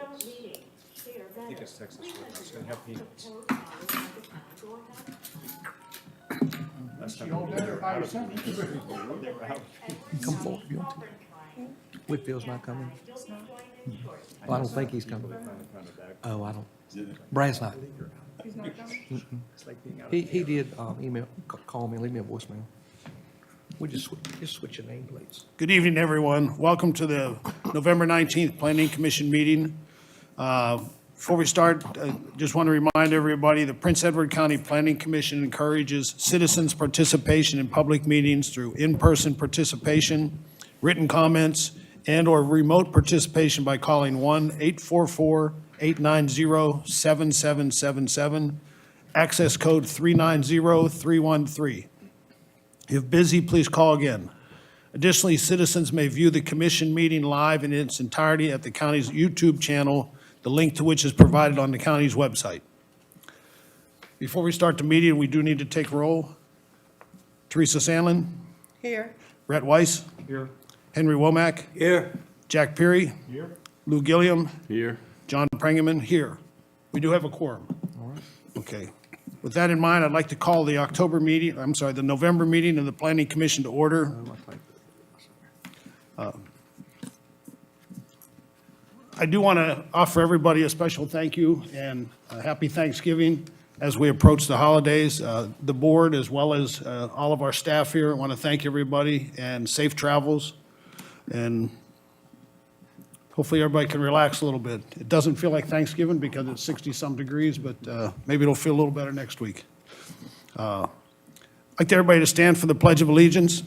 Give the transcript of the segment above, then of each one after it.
I think it's Texas. It's going to have peanuts. Last time we did it, I was- they were out. Come forward if you want to. Whitfield's not coming. Well, I don't think he's coming. Oh, I don't. Brad's not. He's not coming? It's like being out. He did email, call me, leave me a voicemail. We just switch your nameplates. Good evening, everyone. Welcome to the November 19th Planning Commission meeting. Before we start, I just want to remind everybody, the Prince Edward County Planning Commission encourages citizens' participation in public meetings through in-person participation, written comments, and/or remote participation by calling 1-844-890-7777, access code 390313. If busy, please call again. Additionally, citizens may view the commission meeting live in its entirety at the county's YouTube channel, the link to which is provided on the county's website. Before we start the meeting, we do need to take roll. Teresa Sandlin, Here. Brett Weiss, Here. Henry Womack, Here. Jack Peary, Here. Lou Gilliam, Here. John Prengeman, here. We do have a quorum. All right. Okay. With that in mind, I'd like to call the the November meeting of the Planning Commission to order. I do want to offer everybody a special thank you and a happy Thanksgiving as we approach the holidays. The board, as well as all of our staff here, I want to thank everybody and safe travels. And hopefully everybody can relax a little bit. It doesn't feel like Thanksgiving because it's 60-some degrees, but maybe it'll feel a little better next week. I'd like everybody to stand for the Pledge of Allegiance.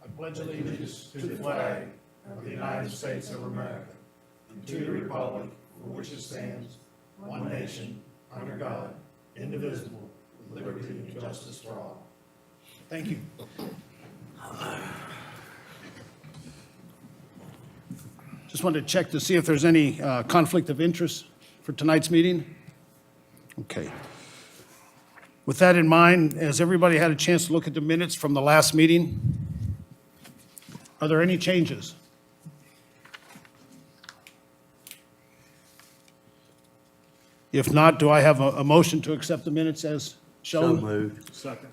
I pledge allegiance to the flag of the United States of America, and to the republic for which it stands, one nation, under God, indivisible, with liberty and justice for all. Thank you. Just wanted to check to see if there's any conflict of interest for tonight's meeting. Okay. With that in mind, has everybody had a chance to look at the minutes from the last meeting? Are there any changes? If not, do I have a motion to accept the minutes as shown? Moved. Second.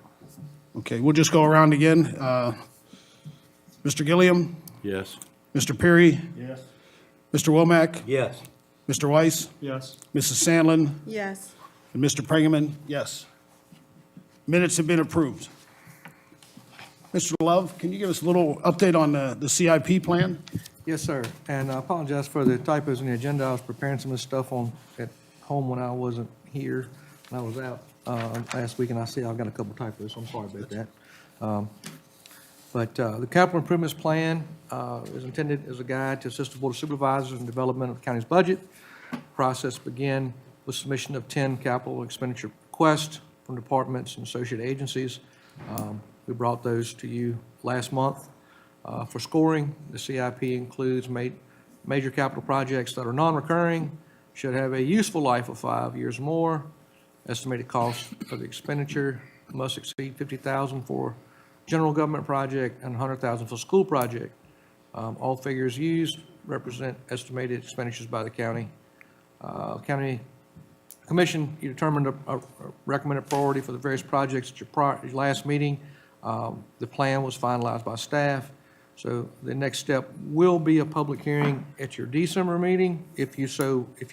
Okay, we'll just go around again. Mr. Gilliam? Yes. Mr. Peary? Yes. Mr. Womack? Yes. Mr. Weiss? Yes. Mrs. Sandlin? Yes. And Mr. Prengeman? Yes. Minutes have been approved. Mr. Love, can you give us a little update on the CIP plan? Yes, sir. And I apologize for the typos in the agenda. I was preparing some of this stuff at home when I wasn't here. I was out last week, and I see I've got a couple typos, so I'm sorry about that. But the capital improvements plan is intended as a guide to assist the Board of Supervisors in development of the county's budget. Process began with submission of 10 capital expenditure requests from departments and associated agencies. We brought those to you last month. For scoring, the CIP includes major capital projects that are non-recurring, should have a useful life of 5 years or more. Estimated cost of the expenditure must exceed $50,000 for general government project and $100,000 for school project. All figures used represent estimated expenditures by the county. County Commission, you determined a recommended priority for the various projects at your last meeting. The plan was finalized by staff. So the next step will be a public hearing at your December meeting, if you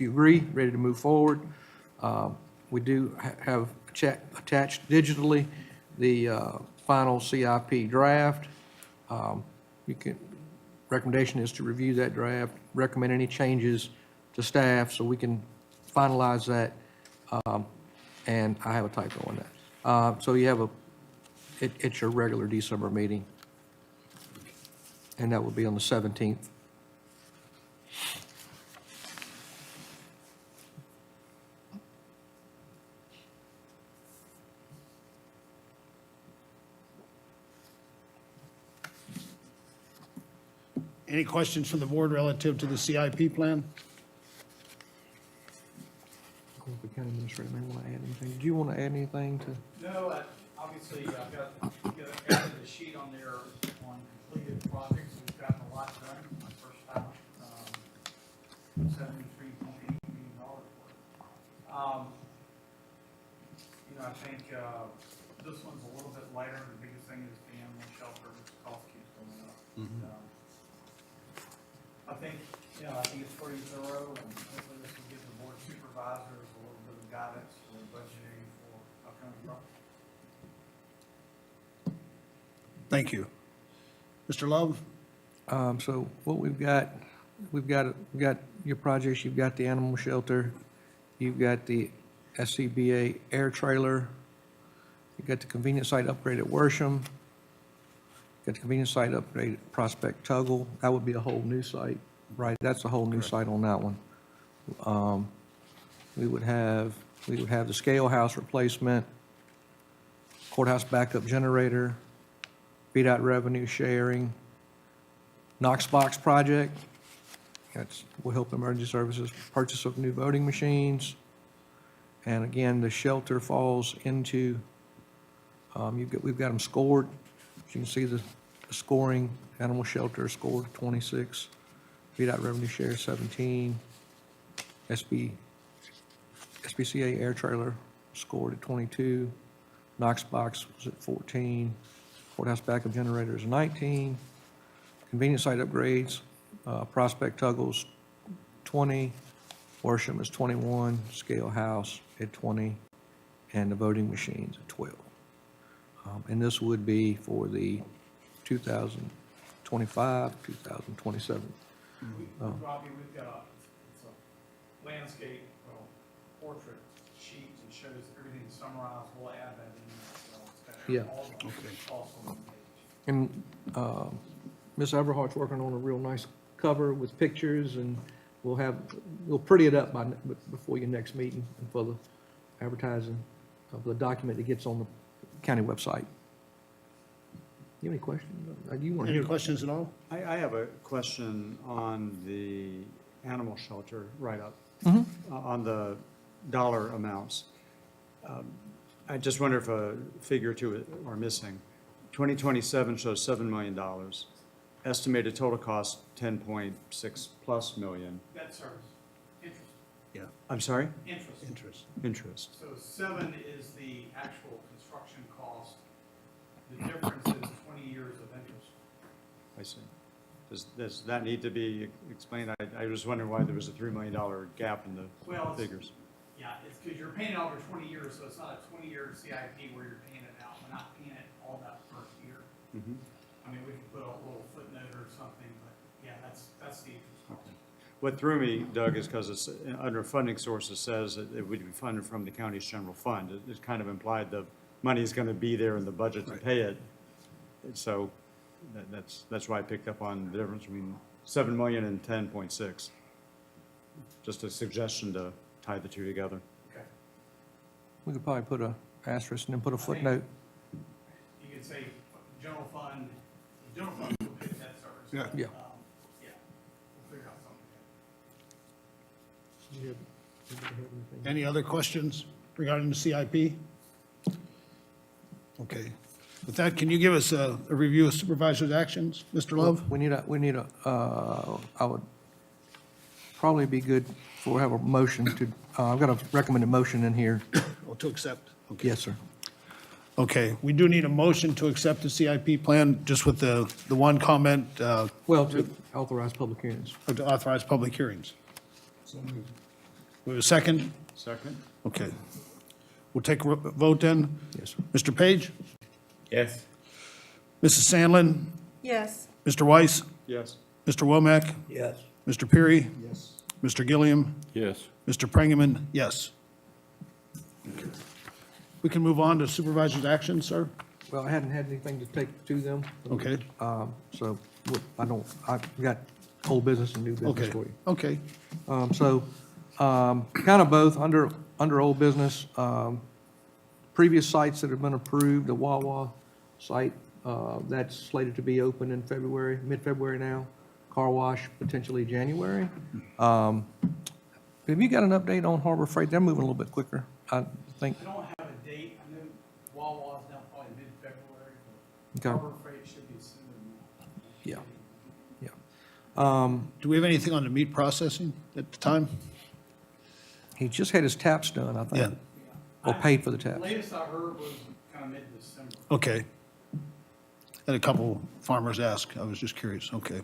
agree, ready to move forward. We do have attached digitally the final CIP draft. Recommendation is to review that draft, recommend any changes to staff so we can finalize that. And I have a typo on that. So you have it's your regular December meeting. And that will be on the 17th. Any questions from the board relative to the CIP plan? The county administrator may want to add anything. Do you want to add anything to? No, obviously, I've got added a sheet on there on completed projects gotten a lot done, my first time, $73.8 million worth. You know, I think, this one's a little bit lighter, the biggest thing is the animal shelter, which cost keeps going up. I think, you know, I think it's pretty thorough, and hopefully this will give the board of supervisors a little bit of guidance for budgeting for upcoming projects. Thank you. Mr. Love? So what we've got your projects, you've got the animal shelter, you've got the SCBA air trailer, you've got the convenience site upgrade at Worsham, you've got the convenience site upgrade at Prospect Tuggle. That would be a whole new site, right? That's a whole new site on that one. We would have the scale house replacement, courthouse backup generator, VDOT revenue sharing, Knox box project, will help emergency services, purchase of new voting machines. And again, the shelter falls into, we've got them scored. As you can see, the scoring, animal shelter scored 26, VDOT revenue share 17, SBCA air trailer scored at 22, Knox box was at 14, courthouse backup generator is 19, convenience site upgrades, Prospect Tuggles 20, Worsham is 21, Scale House at 20, and the voting machines at 12. And this would be for the 2025, 2027. Robbie, we've got it's a landscape, portrait sheet that shows everything summarized. We'll add that in there. So it's got Yeah. all the also on the page. And Ms. Everhart's working on a real nice cover with pictures, and we'll pretty it up before your next meeting and for the advertising of the document that gets on the county website. You have any questions? You want to Any hear? questions at all? I have a question on the animal shelter write-up, on the dollar amounts. I just wonder if a figure or two are missing. 2027 shows $7 million. Estimated total cost, 10.6 plus million. Debt service, interest, Yeah. I'm sorry? interest. Interest. So 7 is the actual construction cost. The difference is 20 years of interest. I see. Does that need to be explained? I was wondering why there was a $3 million gap in the Well, figures. Yeah, it's because you're paying it over 20 years, so it's not a 20-year CIP where you're paying it out. We're not paying it all that first year. Mhm. I mean, we could put a little footnote or something, but yeah, that's the interest cost. What threw me, Doug, is because it's under funding sources says that it would be funded from the county's general fund. It kind of implied the money is going to be there in the budget to pay it. So that's why I picked up on the difference between 7 million and 10.6. Just a suggestion to tie the two together. Okay. We could probably put a asterisk and then put a footnote. You could say general fund will pay debt service. Yeah. Yeah. Yeah, we'll figure out something. Any other questions regarding the CIP? Okay. With that, can you give us a review of supervisor's actions, Mr. Love? We need a, I would probably be good for, have a motion to, I've got a recommended motion in here. Or to accept? Okay. Yes, sir. Okay, we do need a motion to accept the CIP plan, just with the one comment, Well, to authorize public hearings. to authorize public hearings. We have a second? Second? Okay. We'll take a vote then. Yes, sir. Mr. Page? Yes. Mrs. Sandlin? Yes. Mr. Weiss? Yes. Mr. Womack? Yes. Mr. Perry? Yes. Mr. Gilliam? Yes. Mr. Prengerman? Yes. We can move on to supervisor's actions, sir? Well, I hadn't had anything to take to them. Okay. So I've got old business and new business Okay, for you. okay. Kind of both, under old business, previous sites that have been approved, the Wawa site, that's slated to be open in February, mid-February now. Car wash potentially January. Have you got an update on Harbor Freight? They're moving a little bit quicker, I think. I don't have a date. I know Wawa's now probably mid-February, but Okay. Harbor Freight should be sooner than that. Yeah. Do we have anything on the meat processing at the time? He just had his taps done, I Yeah. think, or paid for the The taps. latest I heard was kind of mid-December. Okay. And a couple farmers asked. I was just curious. Okay.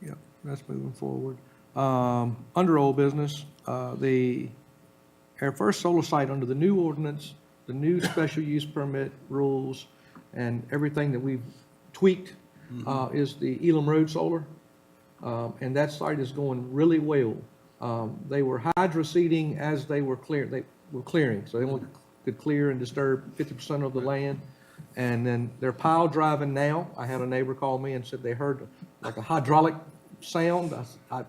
Yep, that's moving forward. Under old business, our first solar site under the new ordinance, the new special use permit rules, and everything that we've tweaked, is the Elam Road Solar. And that site is going really well. They were hydro seeding as they were clearing, so they only could clear and disturb 50% of the land. And then they're pile driving now. I had a neighbor call me and said they heard like a hydraulic sound. I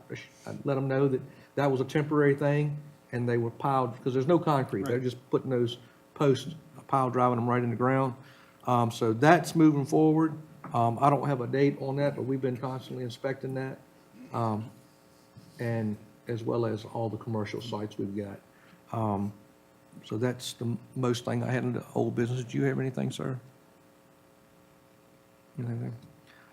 let them know that that was a temporary thing, and they were piled, because there's no concrete. They're just putting those posts, pile driving them right in the ground. So that's moving forward. I don't have a date on that, but we've been constantly inspecting that. And as well as all the commercial sites we've got. So that's the most thing I had in the old business. Did you have anything, sir? Anything?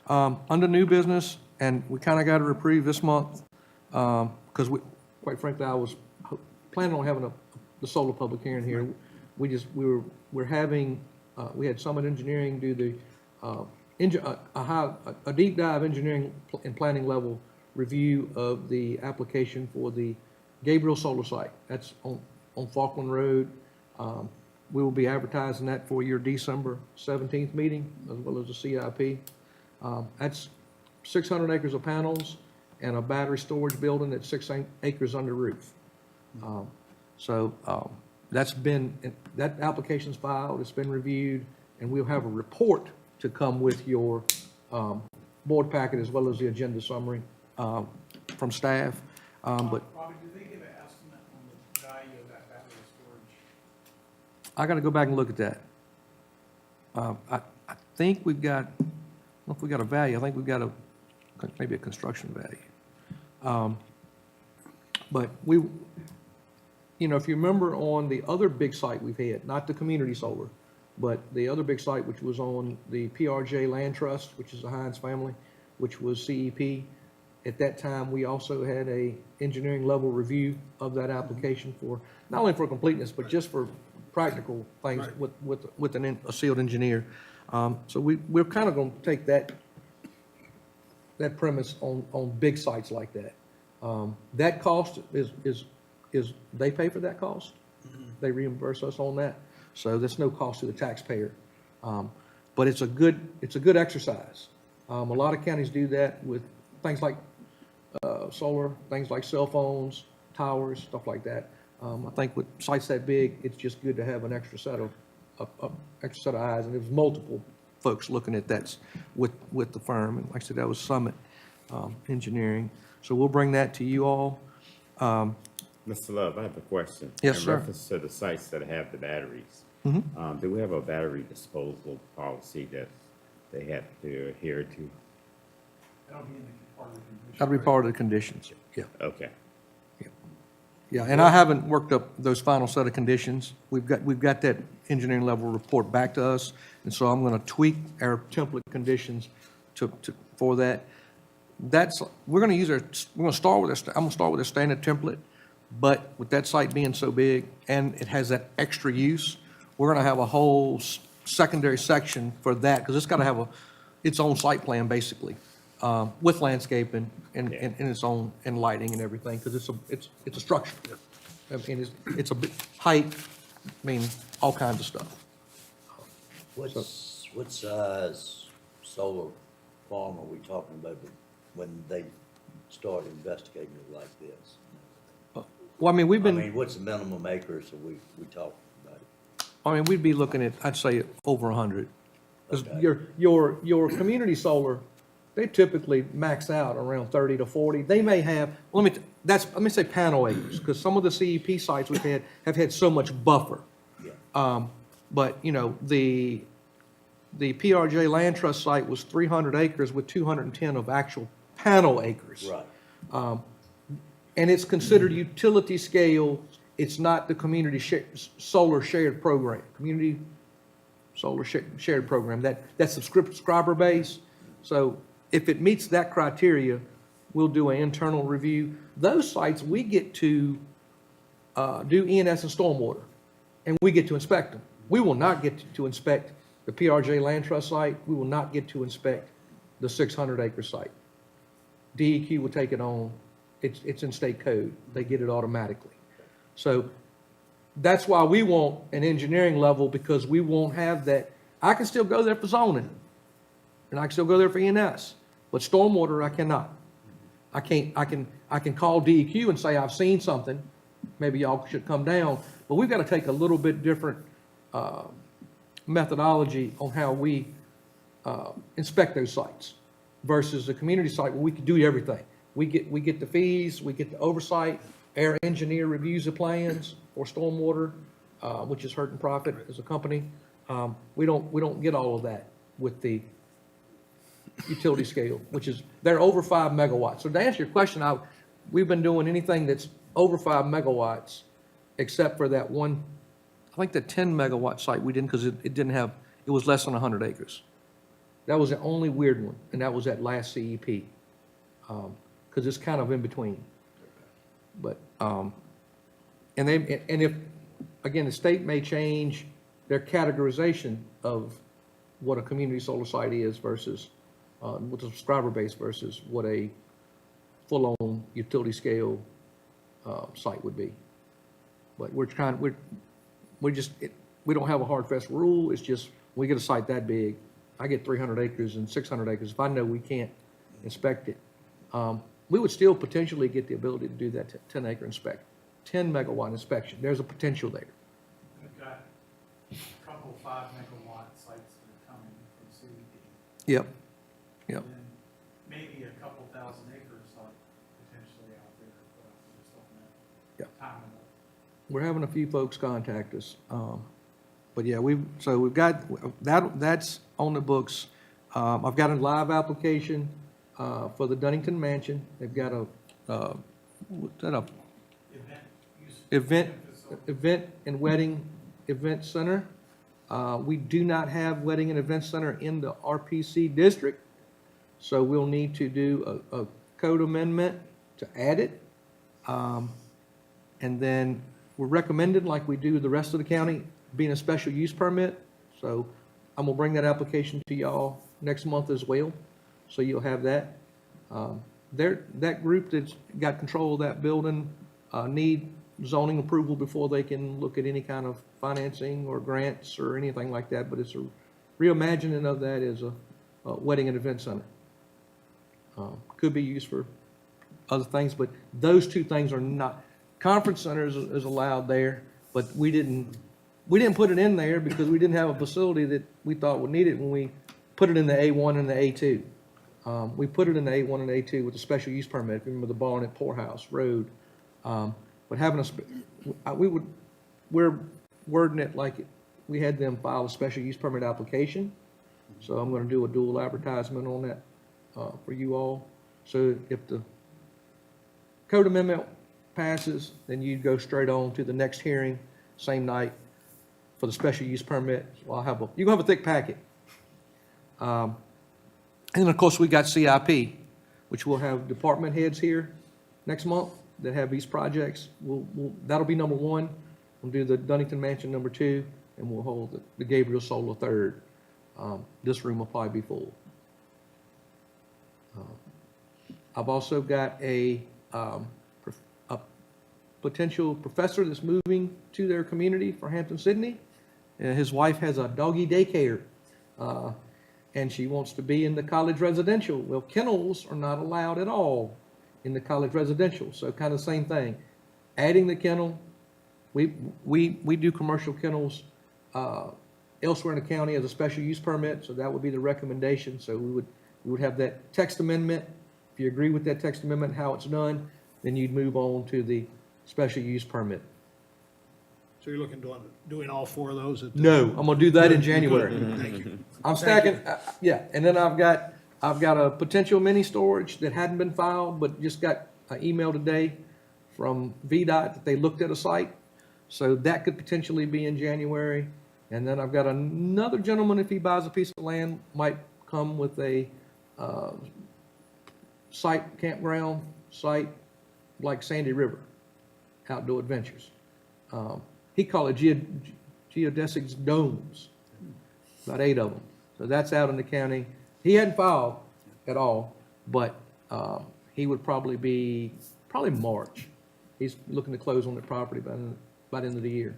Under new business, and we kind of got a reprieve this month, because quite frankly, I was planning on having the solar public hearing here. We had Summit Engineering do a deep dive engineering and planning level review of the application for the Gabriel Solar Site. That's on Falkland Road. We will be advertising that for your December 17th meeting, as well as the CIP. That's 600 acres of panels and a battery storage building at 6 acres under roof. That application's filed, it's been reviewed, and we'll have a report to come with your board packet as well as the agenda summary from staff. But Robbie, did they give an estimate on the value of that battery storage? I got to go back and look at that. I think we've got, I don't know if we got a value, I think we've got maybe a construction value. But if you remember on the other big site we've had, not the community solar, but the other big site, which was on the PRJ Land Trust, which is the Hines family, which was CEP. At that time, we also had a engineering level review of that application for, not only for completeness, but just for practical things with a sealed engineer. So we're kind of going to take that premise on big sites like that. That cost is they pay for that cost. They reimburse us on that. So there's no cost to the taxpayer. But it's a good exercise. A lot of counties do that with things like solar, things like cell phones, towers, stuff like that. I think with sites that big, it's just good to have an extra set of eyes. And there's multiple folks looking at that with the firm. And like I said, that was Summit Engineering. So we'll bring that to you all. Mr. Love, I have a question. Yes, sir. In reference to the sites that have the batteries, do we have a battery disposal policy that they have to adhere to? That'll be in the part of the condition. That'll be part of the conditions. Yeah. Okay. Yeah, and I haven't worked up those final set of conditions. We've got that engineering level report back to us, and so I'm going to tweak our template conditions for that. We're going to start with a standard template, but with that site being so big and it has that extra use, we're going to have a whole secondary section for that, because it's got to have its own site plan basically, with landscaping and its own, and lighting and everything, because it's a structure. I mean, it's a bit height, I mean, all kinds of stuff. What size solar farm are we talking about when they start investigating it like this? Well, I mean, What's the minimum acres that we talking about? I mean, we'd be looking at, I'd say, over 100. 'Cause Okay. your community solar, they typically max out around 30 to 40. They may have, let me say panel acres, because some of the CEP sites we've had have had so much buffer. Yeah. But, the PRJ Land Trust site was 300 acres with 210 of actual panel acres. Right. And it's considered utility scale. It's not the community solar shared program, community solar shared program, that subscriber base. So if it meets that criteria, we'll do an internal review. Those sites, we get to do ENS and stormwater, and we get to inspect them. We will not get to inspect the PRJ Land Trust site. We will not get to inspect the 600-acre site. DEQ will take it on. It's in state code. They get it automatically. So that's why we want an engineering level, because we won't have that. I can still go there for zoning, and I can still go there for ENS, but stormwater, I cannot. I can call DEQ and say, I've seen something, maybe y'all should come down, but we've got to take a little bit different methodology on how we inspect those sites versus the community site where we can do everything. We get the fees, we get the oversight, our engineer reviews the plans for stormwater, which is hurt and profit as a company. We don't get all of that with the utility scale, which is, they're over 5 megawatts. So to answer your question, we've been doing anything that's over 5 megawatts, except for that one, I think the 10 megawatt site we didn't, because it didn't have, it was less than 100 acres. That was the only weird one, and that was at last CEP, because it's kind of in between. But, and if, again, the state may change their categorization of what a community solar site is versus, what the subscriber base versus what a full-on utility scale site would be. But we don't have a hard fast rule. It's just, we get a site that big, I get 300 acres and 600 acres. If I know we can't inspect it, we would still potentially get the ability to do that 10 megawatt inspection. There's a potential there. We've got a couple 5 megawatt sites that are coming from CEP. Yep, yep. And maybe a couple thousand acres like potentially out there, but we're just looking at Yep. timing of We're having a few folks contact us. But yeah, we've got, that's on the books. I've got a live application for the Dunnington Mansion. They've got what's that, event and wedding event center. We do not have wedding and event center in the RPC district, so we'll need to do a code amendment to add it. And then we're recommended, like we do the rest of the county, being a special use permit. So I'm gonna bring that application to y'all next month as well, so you'll have that. That group that's got control of that building need zoning approval before they can look at any kind of financing or grants or anything like that, but it's a reimagining of that as a wedding and event center. Could be used for other things, but those two things are not. Conference centers is allowed there, but we didn't put it in there because we didn't have a facility that we thought would need it when we put it in the A1 and the A2. We put it in the A1 and A2 with a special use permit, if you remember the barn at Poorhouse Road. But having we're wording it like we had them file a special use permit application. So I'm gonna do a dual advertisement on that, for you all. So if the code amendment passes, then you go straight on to the next hearing, same night, for the special use permit. Well, you're gonna have a thick packet. And then, of course, we got CIP, which we'll have department heads here next month that have these projects. That'll be number 1. We'll do the Dunnington Mansion number 2, and we'll hold the Gabriel Solar 3rd. This room will probably be full. I've also got a potential professor that's moving to their community for Hampton-Sydney. His wife has a doggy daycare, and she wants to be in the college residential. Well, kennels are not allowed at all in the college residential, so kind of same thing. Adding the kennel, we do commercial kennels elsewhere in the county as a special use permit, so that would be the recommendation. So we would have that text amendment. If you agree with that text amendment, how it's done, then you'd move on to the special use permit. So you're looking doing all 4 of those? No, I'm gonna do that in January. Thank you. I'm stacking, yeah, and then I've got a potential mini storage that hadn't been filed, but just got an email today from VDOT that they looked at a site. So that could potentially be in January. And then I've got another gentleman, if he buys a piece of land, might come with a site campground, site like Sandy River, Outdoor Adventures. He called it geodesic domes, about 8 of them. So that's out in the county. He hadn't filed at all, but he would probably March. He's looking to close on the property by the end of the year.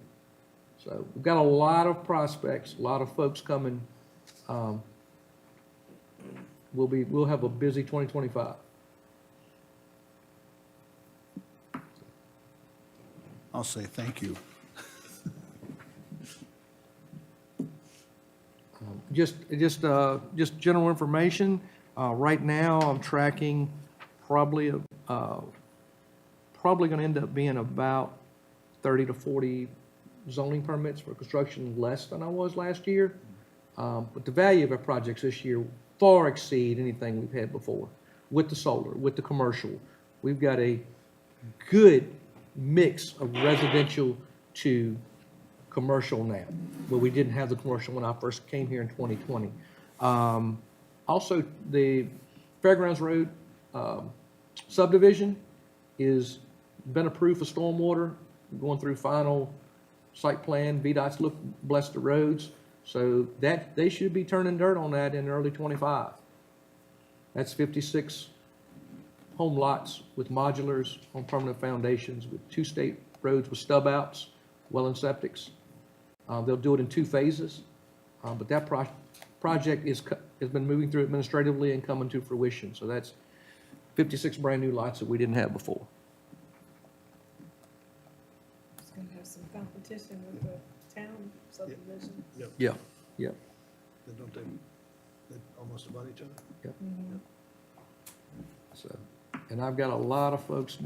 So we've got a lot of prospects, a lot of folks coming. We'll have a busy 2025. I'll say thank you. Just general information. Right now, I'm tracking probably going to end up being about 30 to 40 zoning permits for construction less than I was last year. But the value of our projects this year far exceed anything we've had before. With the solar, with the commercial, we've got a good mix of residential to commercial now, where we didn't have the commercial when I first came here in 2020. Also, the Fairgrounds Road subdivision is been approved for stormwater, going through final site plan. VDOT's blessed the roads, so that they should be turning dirt on that in early 25. That's 56 home lots with modulars on permanent foundations, with 2 state roads with stub outs, well and septics. They'll do it in 2 phases, but that project has been moving through administratively and coming to fruition. So that's 56 brand new lots that we didn't have before. It's gonna have some competition with the town subdivision. Yeah, yeah. Don't they almost about each other? So, and I've got a lot of folks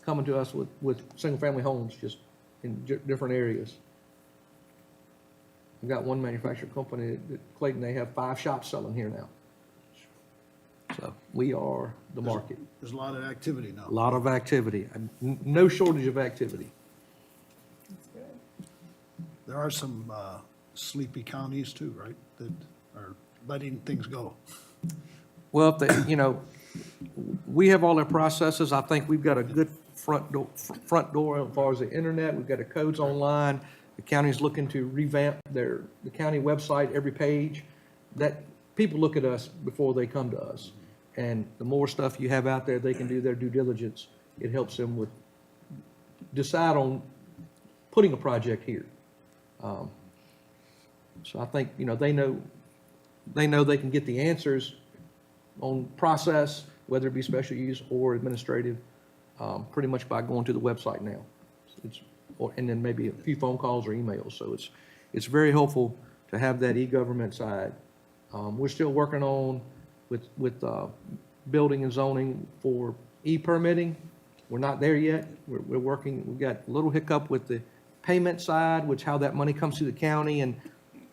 coming to us with single-family homes just in different areas. I've got one manufacturing company that Clayton, they have 5 shops selling here now. So we are the market. There's a lot of activity now. A lot of activity, no shortage of activity. That's good. There are some sleepy counties too, right, that are letting things go. Well, we have all our processes. I think we've got a good front door as far as the internet. We've got the codes online. The county's looking to revamp the county website, every page. That people look at us before they come to us. And the more stuff you have out there, they can do their due diligence. It helps them decide on putting a project here. So I think, they know they can get the answers on process, whether it be special use or administrative, pretty much by going to the website now. And then maybe a few phone calls or emails. So it's very helpful to have that e-government side. We're still working on with building and zoning for e-permitting. We're not there yet. We're working. We've got a little hiccup with the payment side, which how that money comes to the county, and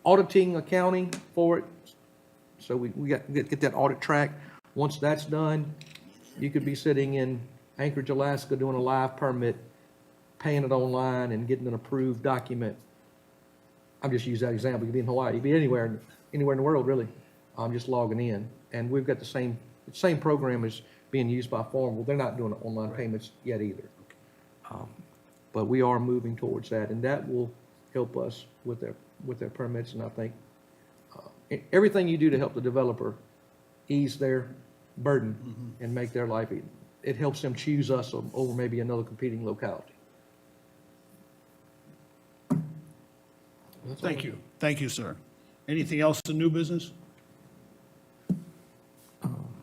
auditing accounting for it. So we got to get that audit track. Once that's done, you could be sitting in Anchorage, Alaska, doing a live permit, paying it online and getting an approved document. I'm just using that example. You could be in Hawaii, you could be anywhere in the world, really. I'm just logging in. And we've got the same program is being used by Farmville. They're not doing online payments yet either. But we are moving towards that, and that will help us with their permits. And I think everything you do to help the developer ease their burden and make their life easy, it helps them choose us over maybe another competing locality. Thank you. Thank you, sir. Anything else in new business?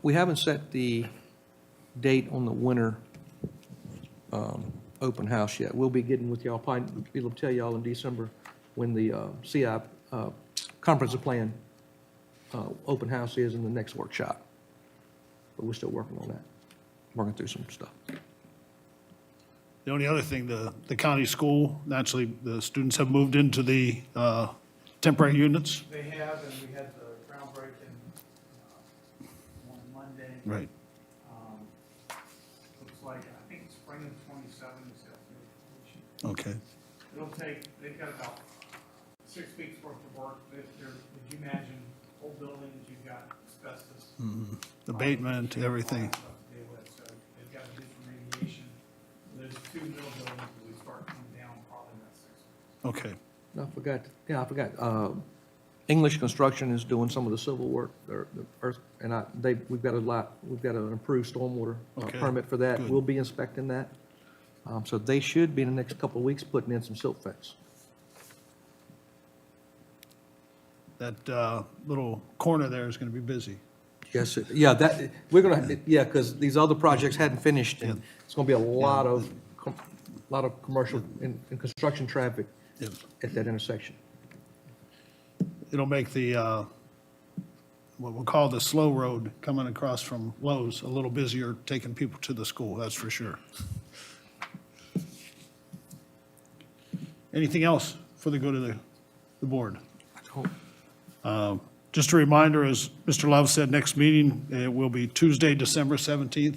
We haven't set the date on the winter open house yet. We'll be getting with y'all, probably be able to tell y'all in December when the CI comprehensive plan open house is in the next workshop. But we're still working on that, working through some stuff. The only other thing, the county school, naturally, the students have moved into the temporary units. They have, and we had the groundbreaking on Monday. Right. Looks like, I think it's spring of 27 is the estimate. Okay. It'll take, they've got about 6 weeks worth of work. Could you imagine whole buildings, you've got asbestos Abatement, everything. Stuff to deal with, so they've got to do some remediation. Those two middle buildings will start coming down probably in about 6 months. Okay, I forgot, English Construction is doing some of the civil work, or the earth, and we've got an approved stormwater Okay, permit for that. good. We'll be inspecting that. So they should be in the next couple of weeks putting in some silt fence. that little corner there is going to be busy. Yes, sir. Yeah, because these other projects hadn't finished, and it's gonna be a lot of commercial and construction traffic Yeah. at that intersection. It'll make the, what we'll call the slow road coming across from Lowe's a little busier, taking people to the school, that's for sure. Anything else for the good of the board? Just a reminder, as Mr. Love said, next meeting, it will be Tuesday, December 17th.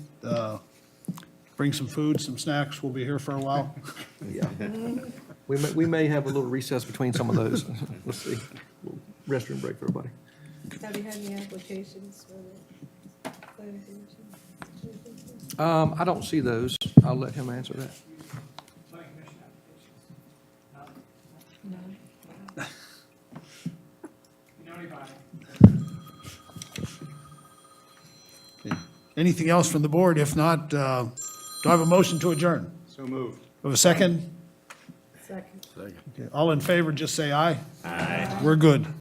Bring some food, some snacks, we'll be here for a while. Yeah. We may have a little recess between some of those. Let's see. Restroom break for everybody. Have you had any applications for the planning commission? I don't see those. I'll let him answer that. Planning commission applications. No. You know anybody? Okay. Anything else from the board? If not, do I have a motion to adjourn? So moved. Do I have a second? Second. Okay, all in favor, just say aye. Aye. We're good.